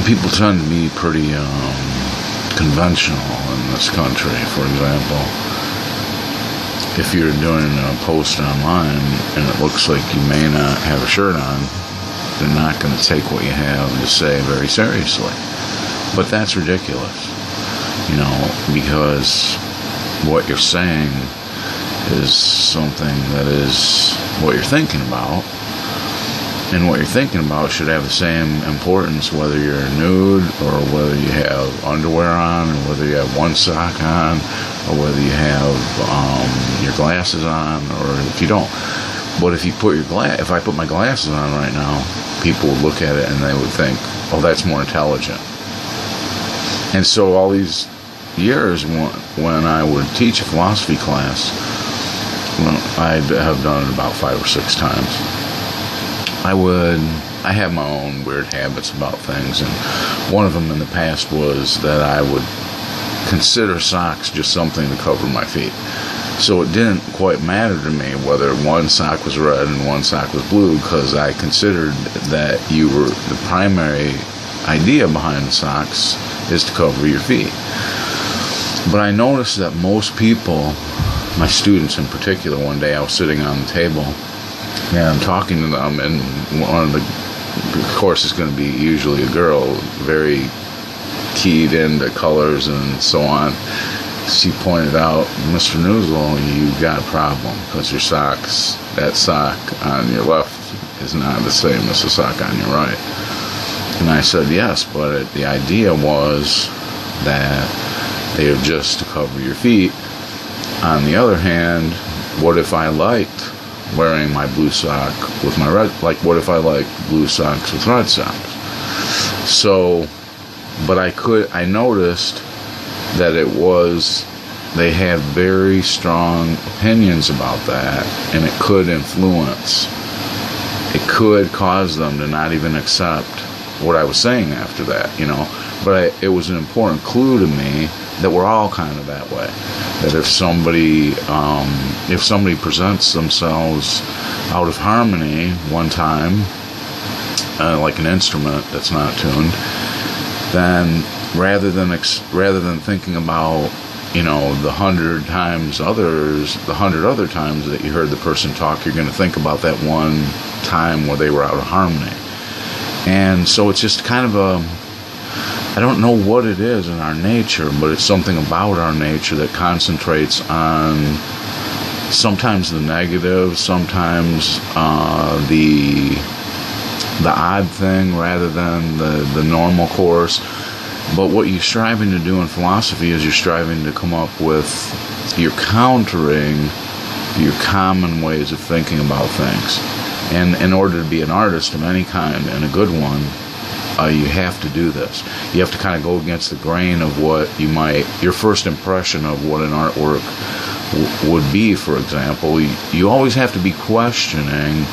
people tend to be pretty conventional in this country. For example, if you're doing a post online and it looks like you may not have a shirt on, they're not going to take what you have to say very seriously. But that's ridiculous, because what you're saying is something that is what you're thinking about. And what you're thinking about should have the same importance whether you're nude or whether you have underwear on or whether you have one sock on or whether you have your glasses on or if you don't. But if you put if I put my glasses on right now, people would look at it and they would think, oh, that's more intelligent. And so all these years when I would teach a philosophy class, I have done it about 5 or 6 times. I have my own weird habits about things, and one of them in the past was that I would consider socks just something to cover my feet. So it didn't quite matter to me whether one sock was red and one sock was blue, because I considered that the primary idea behind the socks is to cover your feet. But I noticed that most people, my students in particular, one day I was sitting on the table and I'm talking to them, and one of course it's going to be usually a girl, very keyed into colors and so on. She pointed out, Mr. Newswell, you got a problem because your socks, that sock on your left is not the same as the sock on your right. And I said, yes, but the idea was that they are just to cover your feet. On the other hand, what if I liked wearing my blue sock with my red, what if I liked blue socks with red socks? So, but I noticed that they have very strong opinions about that, and it could cause them to not even accept what I was saying after that, but it was an important clue to me that we're all kind of that way. That if somebody presents themselves out of harmony one time, like an instrument that's not tuned, then rather than thinking about the 100 other times that you heard the person talk, you're going to think about that one time where they were out of harmony. And so it's just kind of I don't know what it is in our nature, but it's something about our nature that concentrates on sometimes the negative, sometimes the odd thing rather than the normal course. But what you're striving to do in philosophy is you're striving to come up with, you're countering your common ways of thinking about things. And in order to be an artist of any kind, and a good one, you have to do this. You have to kind of go against the grain of what your first impression of what an artwork would be, for example. You always have to be questioning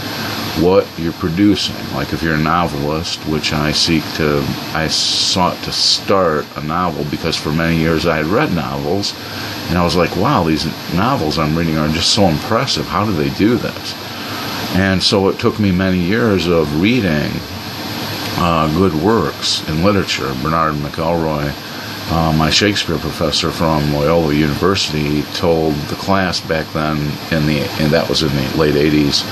what you're producing. Like if you're a novelist, which I sought to start a novel because for many years I had read novels, and I was like, wow, these novels I'm reading are just so impressive. How do they do this? And so it took me many years of reading good works in literature. Bernard McElroy, my Shakespeare professor from Loyola University, told the class back then, and that was in the late 80s,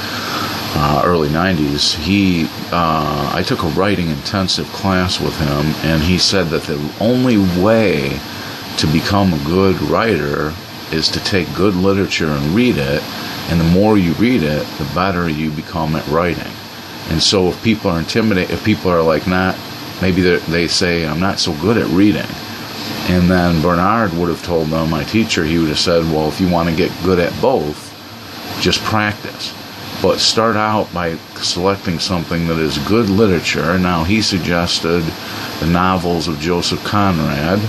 early 90s, I took a writing intensive class with him, and he said that the only way to become a good writer is to take good literature and read it, and the more you read it, the better you become at writing. And so if people are intimidated, if people are like maybe they say, I'm not so good at reading. And then Bernard would have told them, my teacher, he would have said, well, if you want to get good at both, just practice. But start out by selecting something that is good literature. Now, he suggested the novels of Joseph Conrad.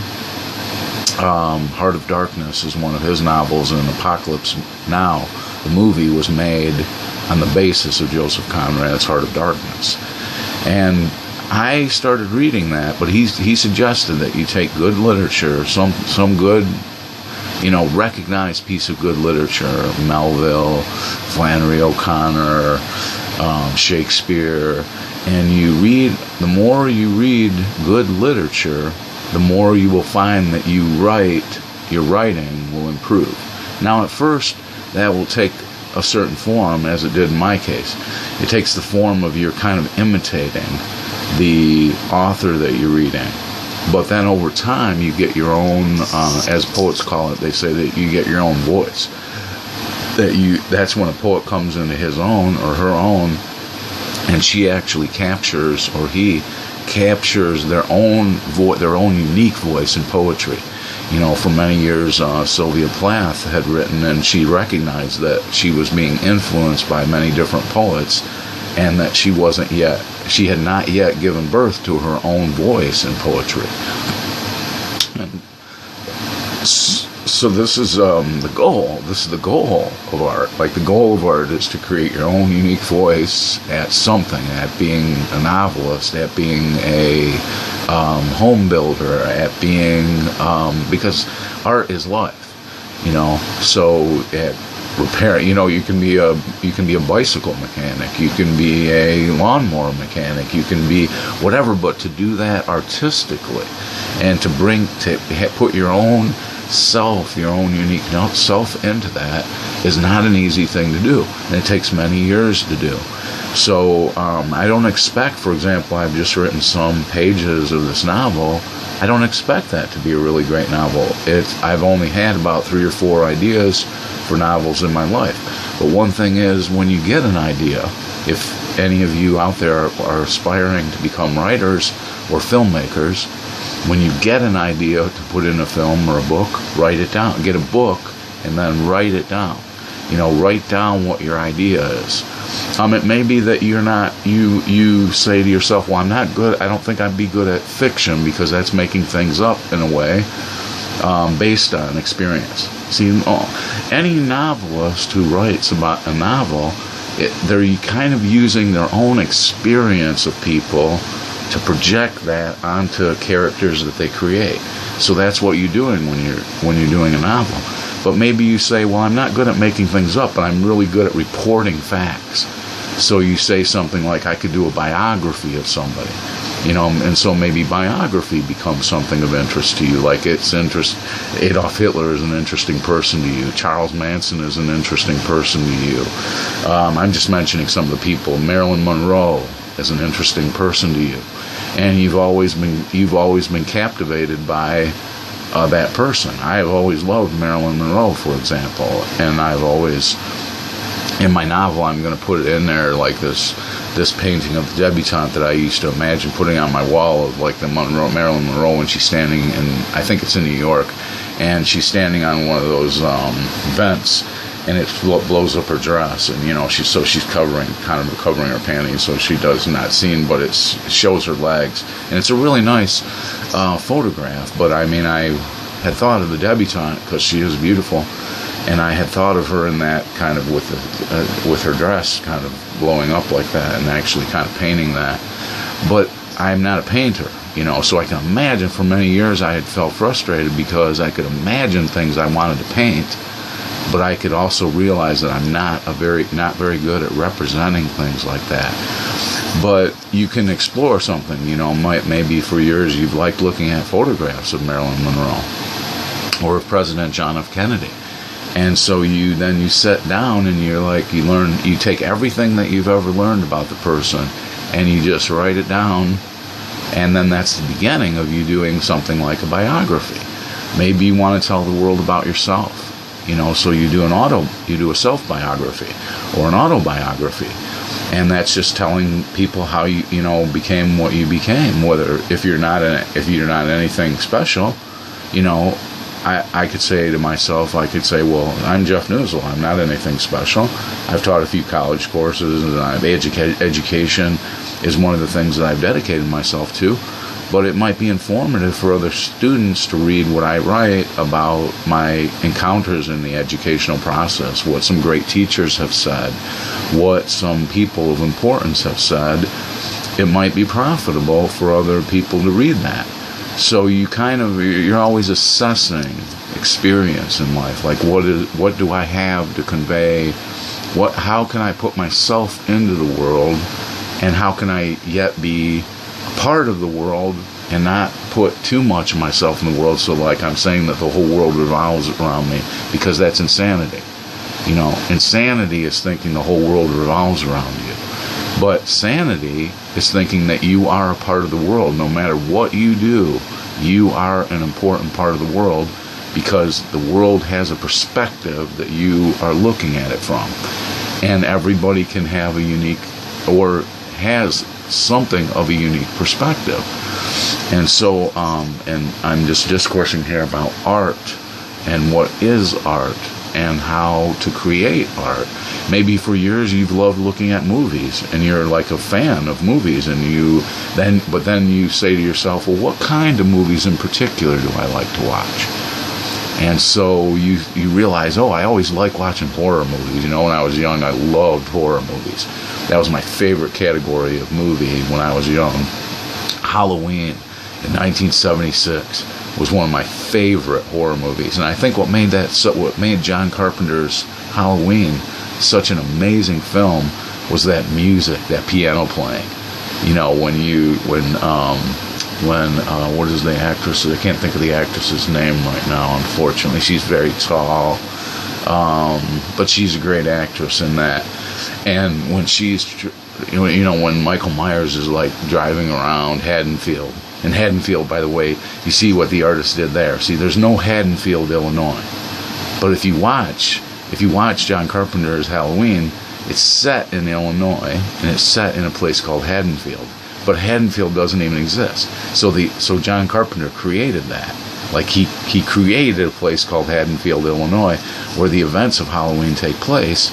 Heart of Darkness is one of his novels, and Apocalypse Now, the movie, was made on the basis of Joseph Conrad's Heart of Darkness. And I started reading that, but he suggested that you take good literature, some good, recognized piece of good literature, Melville, Flannery O'Connor, Shakespeare, And the more you read good literature, the more you will find that your writing will improve. Now, at first, that will take a certain form, as it did in my case. It takes the form of you're kind of imitating the author that you're reading. But then over time, you get your own, as poets call it, they say that you get your own voice. That's when a poet comes into his own or her own, and she actually captures, or he captures their own unique voice in poetry. You know, for many years, Sylvia Plath had written, and she recognized that she was being influenced by many different poets, and that she had not yet given birth to her own voice in poetry. And so this is the goal. This is the goal of art. Like, the goal of art is to create your own unique voice at something, at being a novelist, at being a home builder, at being because art is life, you know. So at repair, you know, you can be a bicycle mechanic, you can be a lawnmower mechanic, you can be whatever, but to do that artistically and to put your own self, your own unique self into that is not an easy thing to do, and it takes many years to do. So I don't expect, for example, I've just written some pages of this novel. I don't expect that to be a really great novel. I've only had about 3 or 4 ideas for novels in my life. But one thing is, when you get an idea, if any of you out there are aspiring to become writers or filmmakers, when you get an idea to put in a film or a book, write it down. Get a book and then write it down. You know, write down what your idea is. It may be that you say to yourself, well, I don't think I'd be good at fiction, because that's making things up in a way based on experience. See, any novelist who writes about a novel, they're kind of using their own experience of people to project that onto characters that they create. So that's what you're doing when you're doing a novel. But maybe you say, well, I'm not good at making things up, but I'm really good at reporting facts. So you say something like, I could do a biography of somebody, you know, and so maybe biography becomes something of interest to you. Like, Adolf Hitler is an interesting person to you. Charles Manson is an interesting person to you. I'm just mentioning some of the people. Marilyn Monroe is an interesting person to you, and you've always been captivated by that person. I have always loved Marilyn Monroe, for example, and I've always, in my novel, I'm going to put it in there, like this painting of the debutante that I used to imagine putting on my wall of, like, the Marilyn Monroe when she's standing in, I think it's in New York, and she's standing on one of those vents, and it blows up her dress, and, you know, she's covering her panties, so she does not seen, but it shows her legs, and it's a really nice photograph. But I mean, I had thought of the debutante because she is beautiful, and I had thought of her in that kind of with her dress kind of blowing up like that, and actually kind of painting that. But I'm not a painter, you know, so I can imagine for many years I had felt frustrated because I could imagine things I wanted to paint, but I could also realize that I'm not very good at representing things like that. But you can explore something, you know. Maybe for years you've liked looking at photographs of Marilyn Monroe or of President John F. Kennedy, and so you sit down and you take everything that you've ever learned about the person and you just write it down, and then that's the beginning of you doing something like a biography. Maybe you want to tell the world about yourself. You know, so you do a self-biography or an autobiography, and that's just telling people how you became what you became. If you're not anything special, you know, I could say to myself, well, I'm Jeff Newsel. I'm not anything special. I've taught a few college courses, and education is one of the things that I've dedicated myself to. But it might be informative for other students to read what I write about my encounters in the educational process, what some great teachers have said, what some people of importance have said. It might be profitable for other people to read that. So you're always assessing experience in life. Like, what do I have to convey? How can I put myself into the world And how can I yet be part of the world and not put too much of myself in the world, so like I'm saying that the whole world revolves around me, because that's insanity. You know, insanity is thinking the whole world revolves around you. But sanity is thinking that you are a part of the world. No matter what you do, you are an important part of the world, because the world has a perspective that you are looking at it from. And everybody can have a unique, or has something of a unique perspective. And so, and I'm just discoursing here about art and what is art and how to create art. Maybe for years you've loved looking at movies and you're like a fan of movies, and but then you say to yourself, well, what kind of movies in particular do I like to watch? And so you realize, oh, I always like watching horror movies. You know, when I was young, I loved horror movies. That was my favorite category of movie when I was young. Halloween in 1976 was one of my favorite horror movies, and I think what made John Carpenter's Halloween such an amazing film was that music, that piano playing. You know, when what is the actress? I can't think of the actress's name right now, unfortunately. She's very tall, but she's a great actress in that. And when when Michael Myers is like driving around Haddonfield, and Haddonfield, by the way, you see what the artist did there. See, there's no Haddonfield, Illinois. But if you watch John Carpenter's Halloween, it's set in Illinois, and it's set in a place called Haddonfield. But Haddonfield doesn't even exist. So John Carpenter created that. Like he created a place called Haddonfield, Illinois, where the events of Halloween take place,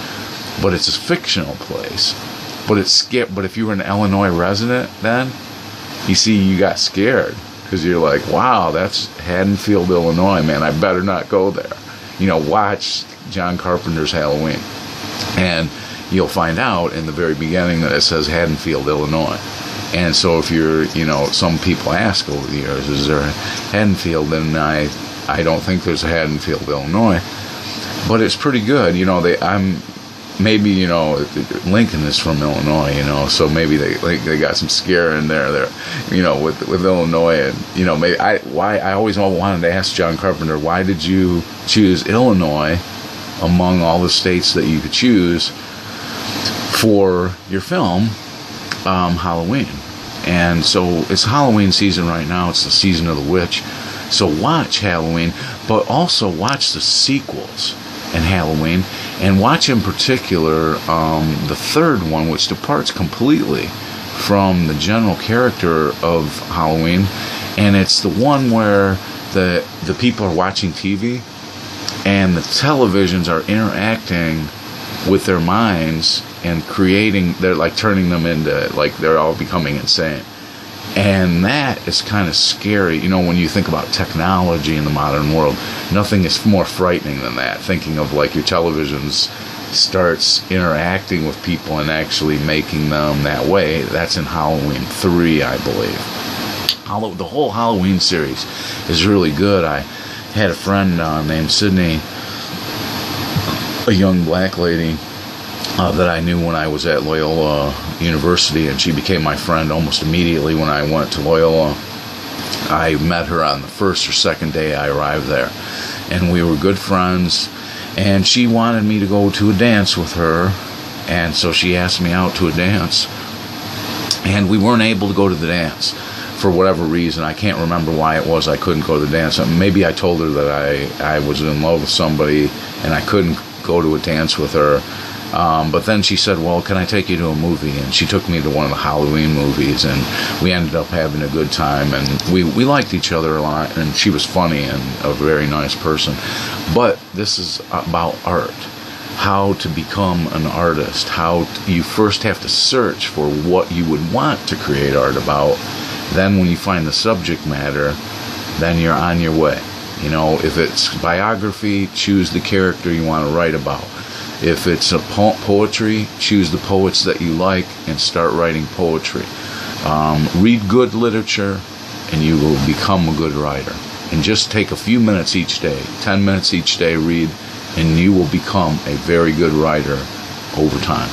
but it's a fictional place. But if you were an Illinois resident then, you see, you got scared, because you're like, wow, that's Haddonfield, Illinois, man, I better not go there. You know, watch John Carpenter's Halloween, and you'll find out in the very beginning that it says Haddonfield, Illinois. And so if some people ask over the years, is there a Haddonfield? And I don't think there's a Haddonfield, Illinois, but it's pretty good. You know, Lincoln is from Illinois, so maybe they got some scare in there, with Illinois, and maybe I always wanted to ask John Carpenter, why did you choose Illinois among all the states that you could choose for your film, Halloween? And so it's Halloween season right now. It's the season of the witch. So watch Halloween, but also watch the sequels in Halloween, and watch in particular the third one, which departs completely from the general character of Halloween, and it's the one where the people are watching TV, and the televisions are interacting with their minds and they're like turning them into, like, they're all becoming insane. And that is kind of scary. When you think about technology in the modern world, nothing is more frightening than that. Thinking of, like, your televisions starts interacting with people and actually making them that way. That's in Halloween 3, I believe. The whole Halloween series is really good. I had a friend named Sydney, a young black lady, that I knew when I was at Loyola University, and she became my friend almost immediately when I went to Loyola. I met her on the first or second day I arrived there, and we were good friends, and she wanted me to go to a dance with her, and so she asked me out to a dance, and we weren't able to go to the dance for whatever reason. I can't remember why it was I couldn't go to the dance. Maybe I told her that I was in love with somebody and I couldn't go to a dance with her. But then she said, well, can I take you to a movie? And she took me to one of the Halloween movies, and we ended up having a good time, and we liked each other a lot, and she was funny and a very nice person. But this is about art, how to become an artist, how you first have to search for what you would want to create art about. Then when you find the subject matter, then you're on your way. If it's biography, choose the character you want to write about. If it's a poetry, choose the poets that you like and start writing poetry. Read good literature, and you will become a good writer. And just take a few minutes each day, 10 minutes each day, read, and you will become a very good writer over time.